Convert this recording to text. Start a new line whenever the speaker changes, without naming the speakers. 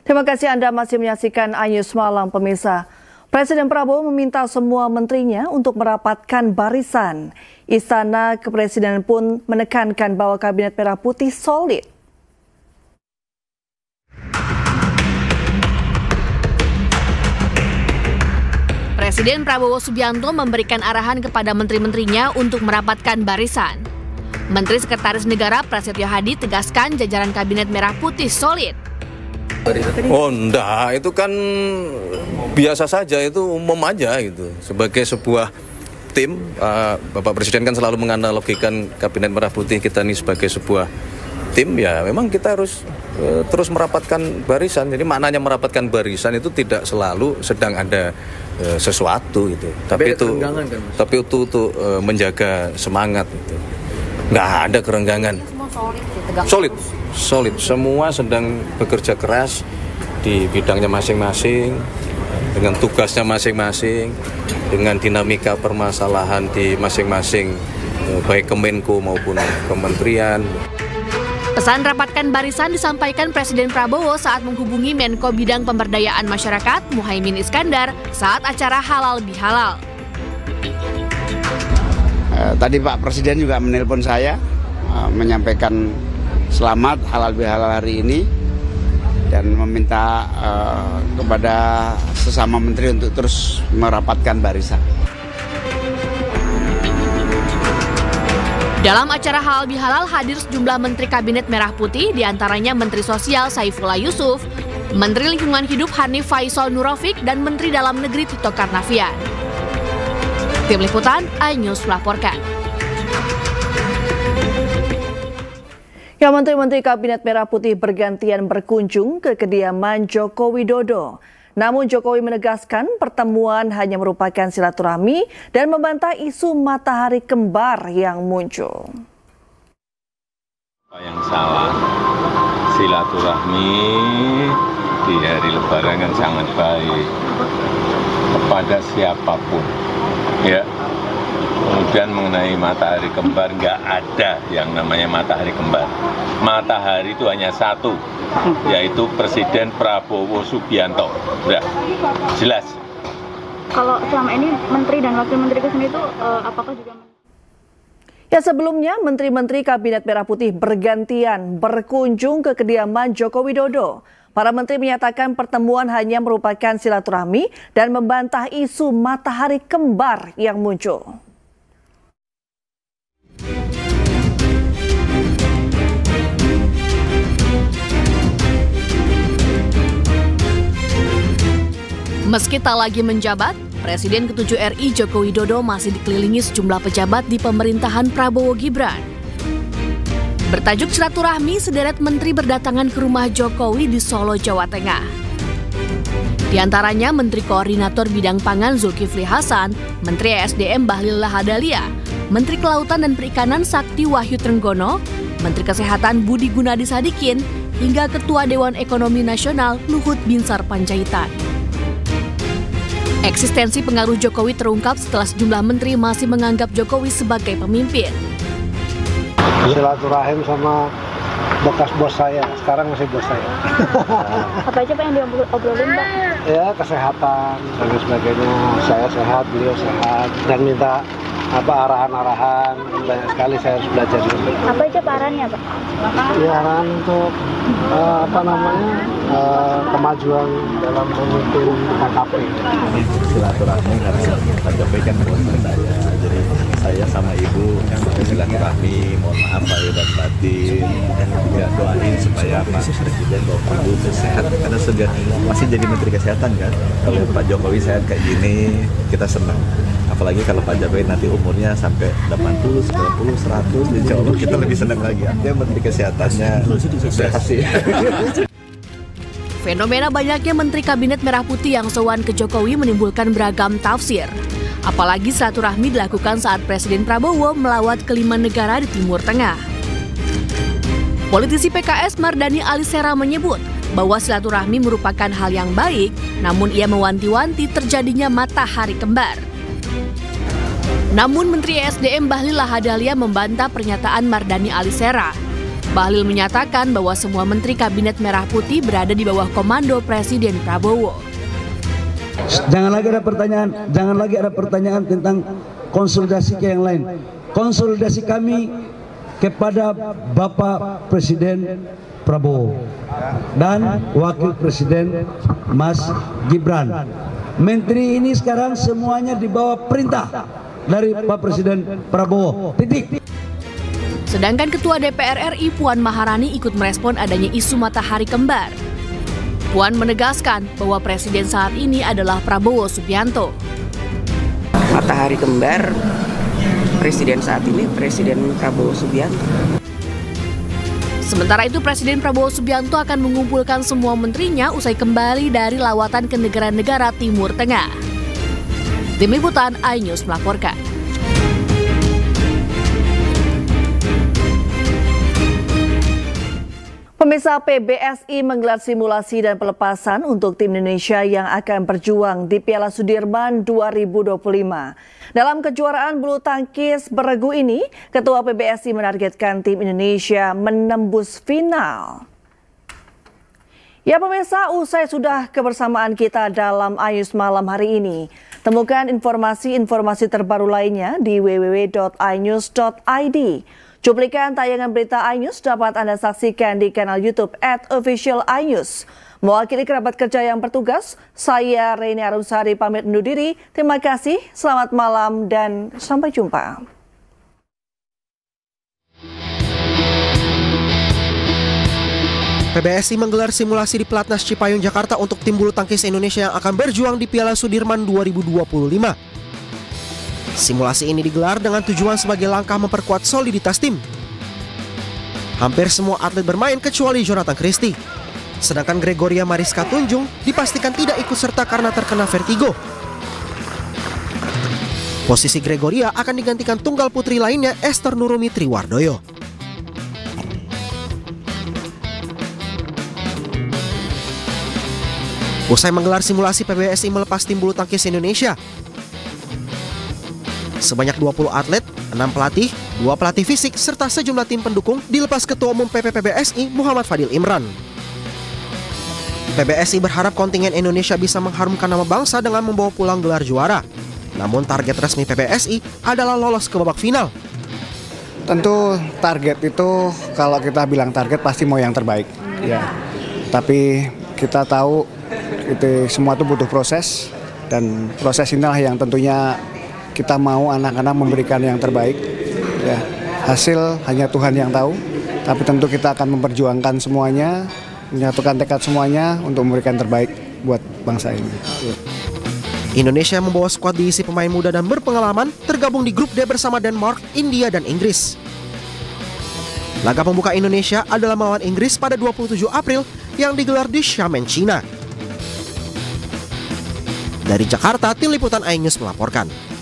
Terima kasih Anda masih menyaksikan iNews Malam, pemirsa. Presiden Prabowo meminta semua menterinya untuk merapatkan barisan. Istana Kepresidenan pun menekankan bahwa Kabinet Merah Putih solid.
Presiden Prabowo Subianto memberikan arahan kepada menteri-menterinya untuk merapatkan barisan. Menteri Sekretaris Negara Prasetyo Hadi tegaskan jajaran Kabinet Merah Putih solid.
Oh enggak, itu kan biasa saja, itu umum aja gitu. Sebagai sebuah tim, Bapak Presiden kan selalu menganalogikan Kabinet Merah Putih kita ini sebagai sebuah tim, ya memang kita harus terus merapatkan barisan. Jadi maknanya merapatkan barisan itu tidak selalu sedang ada sesuatu gitu. Tapi itu untuk menjaga semangat gitu. Nggak ada kerenggangan. Solid. Semua sedang bekerja keras di bidangnya masing-masing, dengan tugasnya masing-masing, dengan dinamika permasalahan di masing-masing, baik Kemenko maupun kementerian.
Pesan rapatkan barisan disampaikan Presiden Prabowo saat menghubungi Menko Bidang Pemberdayaan Masyarakat Muhaimin Iskandar saat acara Halal Bihalal.
Tadi Pak Presiden juga menelpon saya, menyampaikan selamat halal bihalal hari ini dan meminta kepada sesama menteri untuk terus merapatkan barisan.
Dalam acara halal bihalal hadir sejumlah menteri Kabinet Merah Putih, diantaranya Menteri Sosial Saifullah Yusuf, Menteri Lingkungan Hidup Hanif Faisal Nurofik, dan Menteri Dalam Negeri Tito Karnavian. Tim Liputan iNews melaporkan.
Ya, menteri-menteri Kabinet Merah Putih bergantian berkunjung ke kediaman Joko Widodo. Namun Jokowi menegaskan pertemuan hanya merupakan silaturahmi dan membantah isu matahari kembar yang muncul.
Yang salah, silaturahmi di hari Lebaran kan sangat baik kepada siapapun, ya. Kemudian mengenai matahari kembar, nggak ada yang namanya matahari kembar. Matahari itu hanya satu, yaitu Presiden Prabowo Subianto. Udah, jelas.
Kalau selama ini menteri dan wakil menteri kesini itu apakah juga?
Ya, sebelumnya menteri-menteri Kabinet Merah Putih bergantian berkunjung ke kediaman Joko Widodo. Para menteri menyatakan pertemuan hanya merupakan silaturahmi dan membantah isu matahari kembar yang muncul.
Meski tak lagi menjabat, Presiden ke-7 RI Joko Widodo masih dikelilingi sejumlah pejabat di pemerintahan Prabowo Gibran. Bertajuk silaturahmi, sederet menteri berdatangan ke rumah Jokowi di Solo, Jawa Tengah. Di antaranya Menteri Koordinator Bidang Pangan Zulkifli Hasan, Menteri ESDM Bahlil Lahadalia, Menteri Kelautan dan Perikanan Sakti Wahyu Trenggono, Menteri Kesehatan Budi Gunadi Sadikin, hingga Ketua Dewan Ekonomi Nasional Luhut Binsar Panjaitan. Eksistensi pengaruh Jokowi terungkap setelah sejumlah menteri masih menganggap Jokowi sebagai pemimpin.
Silaturahim sama bekas bos saya, sekarang masih bos saya.
Apa aja Pak yang diobrolin Pak?
Ya, kesehatan dan sebagainya. Saya sehat, beliau sehat, dan minta arahan-arahan. Banyak sekali saya harus belajar dulu.
Apa aja Pak arahannya Pak?
Ya, arahan untuk kemajuan dalam memimpin KKP.
Silaturahmi karena Pak Jokowi kan bosnya saya, jadi saya sama Ibu silaturahmi, mohon maaf lahir dan batin, dan juga doain supaya Pak Presiden bawa Ibu sehat karena sudah masih jadi Menteri Kesehatan kan. Kalau Pak Jokowi sehat kayak gini kita senang. Apalagi kalau Pak Jokowi nanti umurnya sampai 80, 90, 100, insya Allah kita lebih senang lagi. Artinya Menteri Kesehatannya berhasil.
Fenomena banyaknya Menteri Kabinet Merah Putih yang sowan ke Jokowi menimbulkan beragam tafsir. Apalagi silaturahmi dilakukan saat Presiden Prabowo melawat kelima negara di Timur Tengah. Politisi PKS Mardani Alisera menyebut bahwa silaturahmi merupakan hal yang baik, namun ia mewanti-wanti terjadinya matahari kembar. Namun Menteri ESDM Bahlil Lahadalia membantah pernyataan Mardani Alisera. Bahlil menyatakan bahwa semua menteri Kabinet Merah Putih berada di bawah komando Presiden Prabowo.
Jangan lagi ada pertanyaan tentang konsolidasi ke yang lain. Konsolidasi kami kepada Bapak Presiden Prabowo dan Wakil Presiden Mas Gibran. Menteri ini sekarang semuanya di bawah perintah dari Pak Presiden Prabowo. Titik.
Sedangkan Ketua DPR RI Puan Maharani ikut merespon adanya isu matahari kembar. Puan menegaskan bahwa presiden saat ini adalah Prabowo Subianto.
Matahari kembar presiden saat ini Presiden Prabowo Subianto.
Sementara itu Presiden Prabowo Subianto akan mengumpulkan semua menterinya usai kembali dari lawatan ke negara-negara Timur Tengah. Tim Liputan iNews melaporkan.
Pemirsa, PBSI menggelar simulasi dan pelepasan untuk tim Indonesia yang akan berjuang di Piala Sudirman 2025. Dalam kejuaraan bulu tangkis beregu ini, Ketua PBSI menargetkan tim Indonesia menembus final. Ya pemirsa, usai sudah kebersamaan kita dalam iNews malam hari ini. Temukan informasi terbaru lainnya di www.inews.id. Cuplikan tayangan berita iNews dapat Anda saksikan di kanal YouTube @officialinews. Mewakili kerabat kerja yang bertugas, saya Reni Arumsari pamit undur diri. Terima kasih, selamat malam dan sampai jumpa.
PBSI menggelar simulasi di Pelatnas Cipayung, Jakarta untuk tim bulu tangkis Indonesia yang akan berjuang di Piala Sudirman 2025. Simulasi ini digelar dengan tujuan sebagai langkah memperkuat soliditas tim. Hampir semua atlet bermain kecuali Jonathan Christie. Sedangkan Gregoria Mariska Tunjung dipastikan tidak ikut serta karena terkena vertigo. Posisi Gregoria akan digantikan tunggal putri lainnya Esther Nurumi Triwardoyo. Usai menggelar simulasi, PBSI melepas tim bulu tangkis Indonesia. Sebanyak 20 atlet, 6 pelatih, 2 pelatih fisik, serta sejumlah tim pendukung dilepas Ketua Umum PBSI Muhammad Fadil Imran. PBSI berharap kontingen Indonesia bisa mengharumkan nama bangsa dengan membawa pulang gelar juara. Namun target resmi PBSI adalah lolos ke babak final.
Tentu target itu kalau kita bilang target pasti mau yang terbaik. Ya. Tapi kita tahu itu semua itu butuh proses dan proses inilah yang tentunya kita mau anak-anak memberikan yang terbaik. Ya, hasil hanya Tuhan yang tahu, tapi tentu kita akan memperjuangkan semuanya, menyatukan tekad semuanya untuk memberikan terbaik buat bangsa ini.
Indonesia membawa skuad diisi pemain muda dan berpengalaman, tergabung di grup D bersama Denmark, India, dan Inggris. Laga pembuka Indonesia adalah melawan Inggris pada 27 April yang digelar di Xiamen, China. Dari Jakarta, Tim Liputan iNews melaporkan.